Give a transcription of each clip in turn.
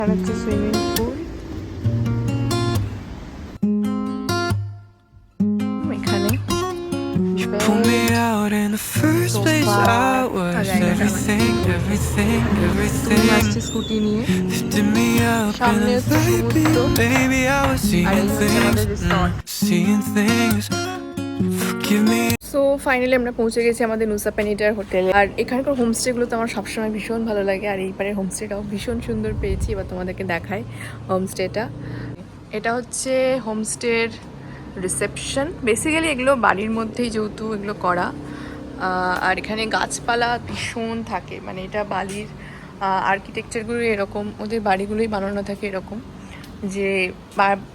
এখানে হচ্ছে swimming pool. এখানে Pull me out in the first place. I was everything, everything, তুমি everything. আসছে স্কুটি নিয়ে, Lifted me up in সামনে the হচ্ছে light সমুদ্র beam, baby. I was আর seeing এই হচ্ছে আমাদের things, resort. seeing things. Forgive me. So finally আমরা পৌঁছে গেছি আমাদের নুসা পেনিটার হোটেলে। আর এখানকার হোমস্টেগুলো তো আমার সবসময় ভীষণ ভালো লাগে, আর এইবারের হোমস্টেটাও ভীষণ সুন্দর পেয়েছি। এবার তোমাদেরকে দেখাই হোমস্টেটা। এটা হচ্ছে হোমস্টের রিসেপশন। বেসিক্যালি এগুলো বাড়ির মধ্যেই যেহেতু এগুলো করা, আর এখানে গাছপালা ভীষণ থাকে। মানে এটা বালির আর্কিটেকচারগুলো এরকম, ওদের বাড়িগুলোই বানানো থাকে এরকম যে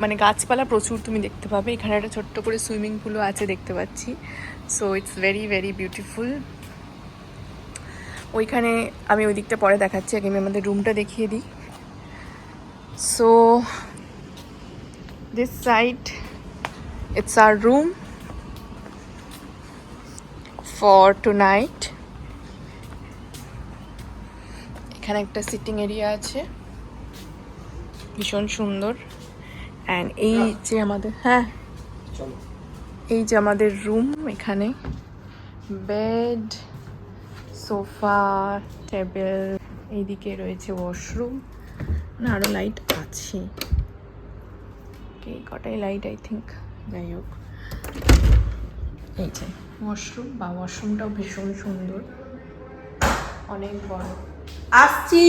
মানে গাছপালা প্রচুর তুমি দেখতে পাবে। এখানে একটা ছোট্ট করে সুইমিং পুলও আছে দেখতে পাচ্ছি। So it's very very beautiful. ওইখানে আমি ওই দিকটা পরে দেখাচ্ছি, আগে আমি আমাদের রুমটা দেখিয়ে দিই। So this side it's our room for tonight. এখানে একটা সিটিং এরিয়া আছে ভীষণ সুন্দর। অ্যান্ড এই যে আমাদের এই যে আমাদের রুম, এখানে বেড, সোফা, টেবিল, এইদিকে রয়েছে ওয়াশরুম। না আরও লাইট আছে, কটাই লাইট আই থিঙ্ক, যাই হোক। এই যে ওয়াশরুম, বা ওয়াশরুমটাও ভীষণ সুন্দর, অনেক বড়। আসছি।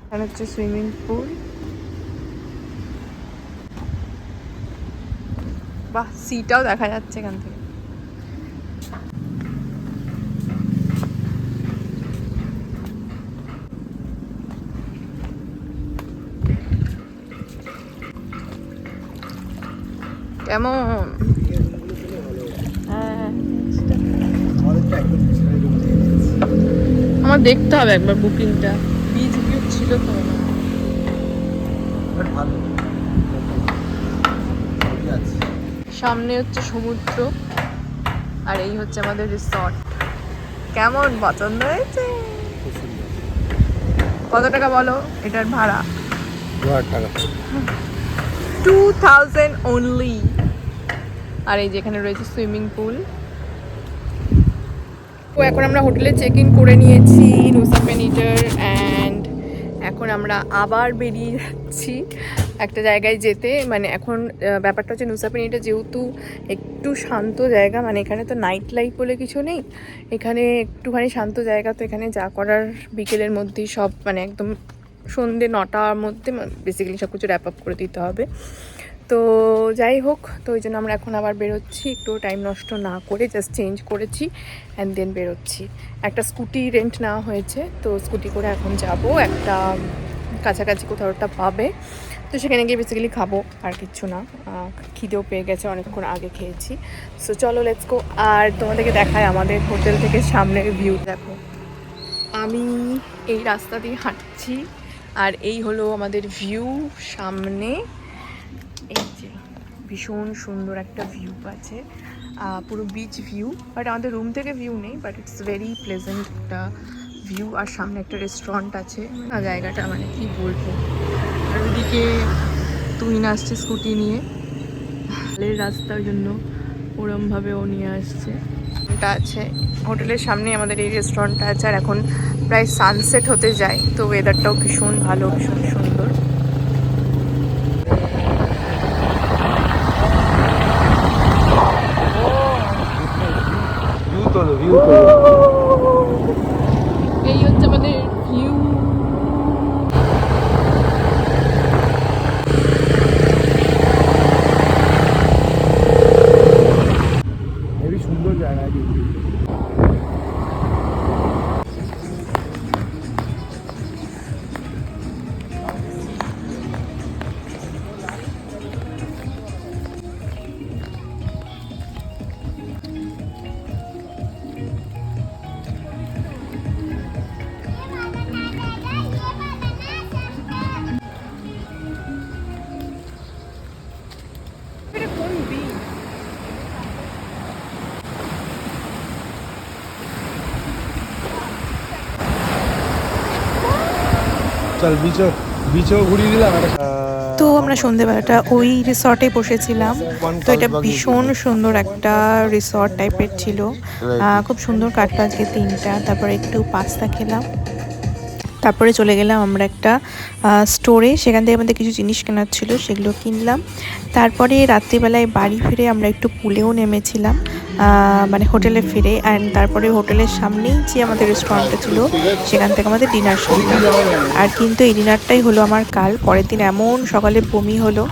এখানে হচ্ছে সুইমিং পুল। বাহ, সিটাও দেখা যাচ্ছে এখান থেকে। কেমন? আমার দেখতে হবে একবার বুকিংটা, বিচ ভিউ ছিল তো। সামনে হচ্ছে সমুদ্র, আর এই হচ্ছে আমাদের রিসর্ট। কেমন, পছন্দ হয়েছে? কত টাকা বলো এটার ভাড়া? 2000 অনলি। আর এই যেখানে রয়েছে সুইমিং পুল। তো এখন আমরা হোটেলে চেক ইন করে নিয়েছি নুসা পেনিটার, অ্যান্ড এখন আমরা আবার বেরিয়ে যাচ্ছি একটা জায়গায় যেতে। মানে এখন ব্যাপারটা হচ্ছে নুসা পেনিটা যেহেতু একটু শান্ত জায়গা, মানে এখানে তো নাইট লাইফ বলে কিছু নেই, এখানে একটুখানি শান্ত জায়গা। তো এখানে যা করার বিকেলের মধ্যেই সব, মানে একদম সন্ধ্যে 9টার মধ্যে বেসিক্যালি সব কিছু র্যাপ আপ করে দিতে হবে। তো যাই হোক, তো ওই জন্য আমরা এখন আবার বেরোচ্ছি, একটু টাইম নষ্ট না করে, জাস্ট চেঞ্জ করেছি অ্যান্ড দেন বেরোচ্ছি। একটা স্কুটি রেন্ট নেওয়া হয়েছে, তো স্কুটি করে এখন যাব একটা কাছাকাছি কোথাও একটা পাবে। তো সেখানে গিয়ে বেসিক্যালি খাবো, আর কিচ্ছু না। খিদেও পেয়ে গেছে, অনেকক্ষণ আগে খেয়েছি। সো চলো লেটস গো। আর তোমাদেরকে দেখায় আমাদের হোটেল থেকে সামনের ভিউ। দেখো, আমি এই রাস্তা দিয়ে হাঁটছি, আর এই হলো আমাদের ভিউ সামনে। এই যে ভীষণ সুন্দর একটা ভিউ আছে, পুরো বিচ ভিউ। বাট আমাদের রুম থেকে ভিউ নেই, বাট ইটস ভেরি প্লেজেন্ট একটা ভিউ। আর সামনে একটা রেস্টুরেন্ট আছে, না জায়গাটা মানে কি বলবো। আর ওইদিকে তুহিন আসছে স্কুটি নিয়ে, হালের রাস্তার জন্য ওরমভাবে ও নিয়ে আসছে। এটা আছে হোটেলের সামনে, আমাদের এই রেস্টুরেন্টটা আছে। আর এখন প্রায় সানসেট হতে যায়, তো ওয়েদারটাও ভীষণ ভালো, ভীষণ সুন্দর। এই হচ্ছে আমাদের ভিউ। খুবই সুন্দর জায়গা। চল বিচও ঘুরিয়ে দিলাম তো আমরা সন্ধেবেলাটা ওই রিসর্টে বসেছিলাম। তো এটা ভীষণ সুন্দর একটা রিসর্ট টাইপের ছিল, খুব সুন্দর কাটলো আজকে দিনটা। তারপরে একটু পাস্তা খেলাম, তারপরে চলে গেলাম আমরা একটা স্টোরে, সেখান থেকে আমাদের কিছু জিনিস কেনার ছিল, সেগুলো কিনলাম। তারপরে রাত্রিবেলায় বাড়ি ফিরে আমরা একটু পুলেও নেমেছিলাম, মানে হোটেলে ফিরে। অ্যান্ড তারপরে হোটেলের সামনেই যে আমাদের রেস্টুরেন্টটা ছিল, সেখান থেকে আমাদের ডিনার সারলাম। আর কিন্তু এই ডিনারটাই হলো আমার কাল। পরের দিন এমন সকালে বমি হলো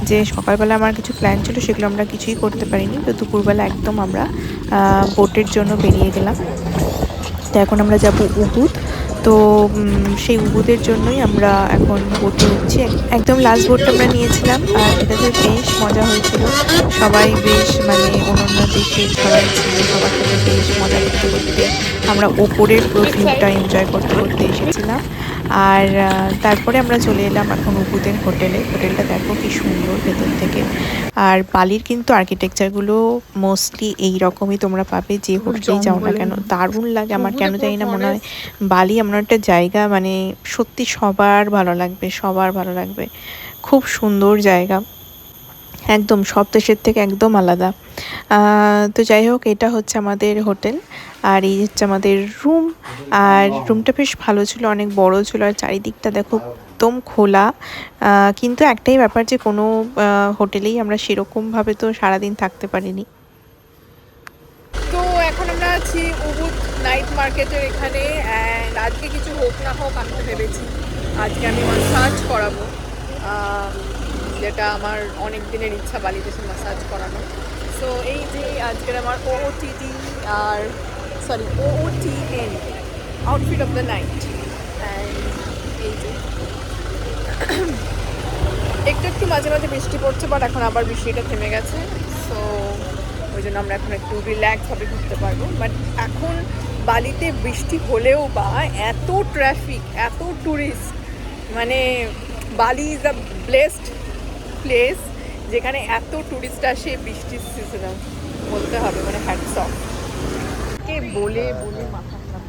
যে সকালবেলা আমার কিছু প্ল্যান ছিল, সেগুলো আমরা কিছুই করতে পারিনি। তো দুপুরবেলা একদম আমরা বোটের জন্য বেরিয়ে গেলাম। তো এখন আমরা যাব উবুদ। তো সেই উবুদের জন্যই আমরা এখন বোটে উঠছি। একদম লাস্ট বোটটা আমরা নিয়েছিলাম, আর এটাতে বেশ মজা হয়েছিল। সবাই বেশ মানে অন্য দেশের সবাই ছিল, সবার সাথে বেশ মজা করতে করতে আমরা ওপরের পুরো ভিউটা এনজয় করতে করতে এসেছিলাম। আর তারপরে আমরা চলে এলাম এখন উবুদের হোটেলে। হোটেলটা দেখো কি সুন্দর ভেতর থেকে। আর বালির কিন্তু আর্কিটেকচারগুলো মোস্টলি এই রকমই তোমরা পাবে, যে হোটেলেই যাও না কেন। দারুণ লাগে আমার, কেন জানি না, মনে হয় বালি এমন একটা জায়গা মানে সত্যি সবার ভালো লাগবে, সবার ভালো লাগবে। খুব সুন্দর জায়গা, একদম সব দেশের থেকে একদম আলাদা। তো যাই হোক, এটা হচ্ছে আমাদের হোটেল, আর এই হচ্ছে আমাদের রুম। আর রুমটা বেশ ভালো ছিল, অনেক বড় ছিল, আর চারিদিকটা দেখো একদম খোলা। কিন্তু একটাই ব্যাপার যে কোনো হোটেলেই আমরা সেরকমভাবে তো সারাদিন থাকতে পারিনি। তো এখন আমরা আছি উবুদ নাইট মার্কেটের এখানে। অ্যান্ড আজকে কিছু হোক না হোক আমি তো ভেবেছি আজকে আমি মাসাজ করাবো, যেটা আমার অনেক দিনের ইচ্ছা বালিতে এসে মাসাজ করানো। সো এই যে আজকের আমার OOTD আর OOTN outfit of the night. And এই যে একটু মাঝে মাঝে বৃষ্টি পড়ছে, বাট এখন আবার বৃষ্টিটা থেমে গেছে। সো ওই জন্য আমরা এখন একটু রিল্যাক্সভাবে ঘুরতে পারবো। বাট এখন বালিতে বৃষ্টি হলেও বা এত ট্রাফিক, এত ট্যুরিস্ট, মানে বালি ইজ আ ব্লেসড প্লেস যেখানে এত ট্যুরিস্ট আসে বৃষ্টির সিজনে, বলতে হবে মানে হ্যাটস অফ। কে বলে বলে মাথা খারাপ।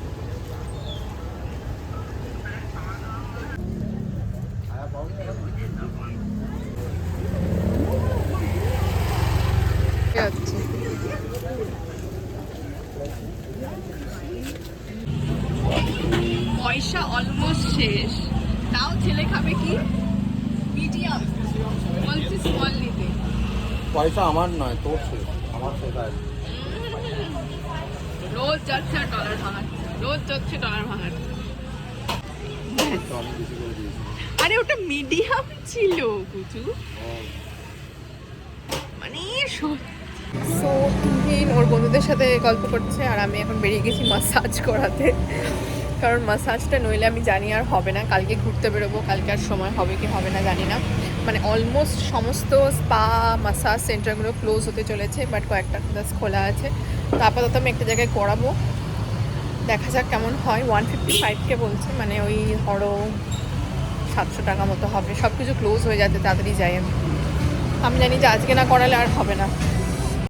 আচ্ছা, পয়সা অলমোস্ট শেষ, তাও ছেলে খাবে কি মিডিয়াম, বলছি স্মল নিতে। পয়সা আমার নয়, তোর আমার সেটাই। রোজ যাচ্ছে আর ডলার ভাঙাচ্ছে, রোজ যাচ্ছে ডলার ভাঙাচ্ছে। আরে ওটা মিডিয়াম ছিল কুচু, মানে সো তুহিন ওর বন্ধুদের সাথে গল্প করছে, আর আমি এখন বেরিয়ে গেছি মাসাজ করাতে। কারণ মাসাজটা নইলে আমি জানি আর হবে না। কালকে ঘুরতে বেরোবো, কালকে আর সময় হবে কি হবে না জানি না। মানে অলমোস্ট সমস্ত স্পা মাসাজ সেন্টারগুলো ক্লোজ হতে চলেছে, বাট কয়েকটা জাস্ট খোলা আছে। তো আপাতত আমি একটা জায়গায় করাবো, দেখা যাক কেমন হয়। 155কে বলছে, মানে ওই ধরো 700 টাকা মতো হবে। সব কিছু ক্লোজ হয়ে যাতে তাড়াতাড়ি যাই আমি জানি যে আজকে না করালে আর হবে না।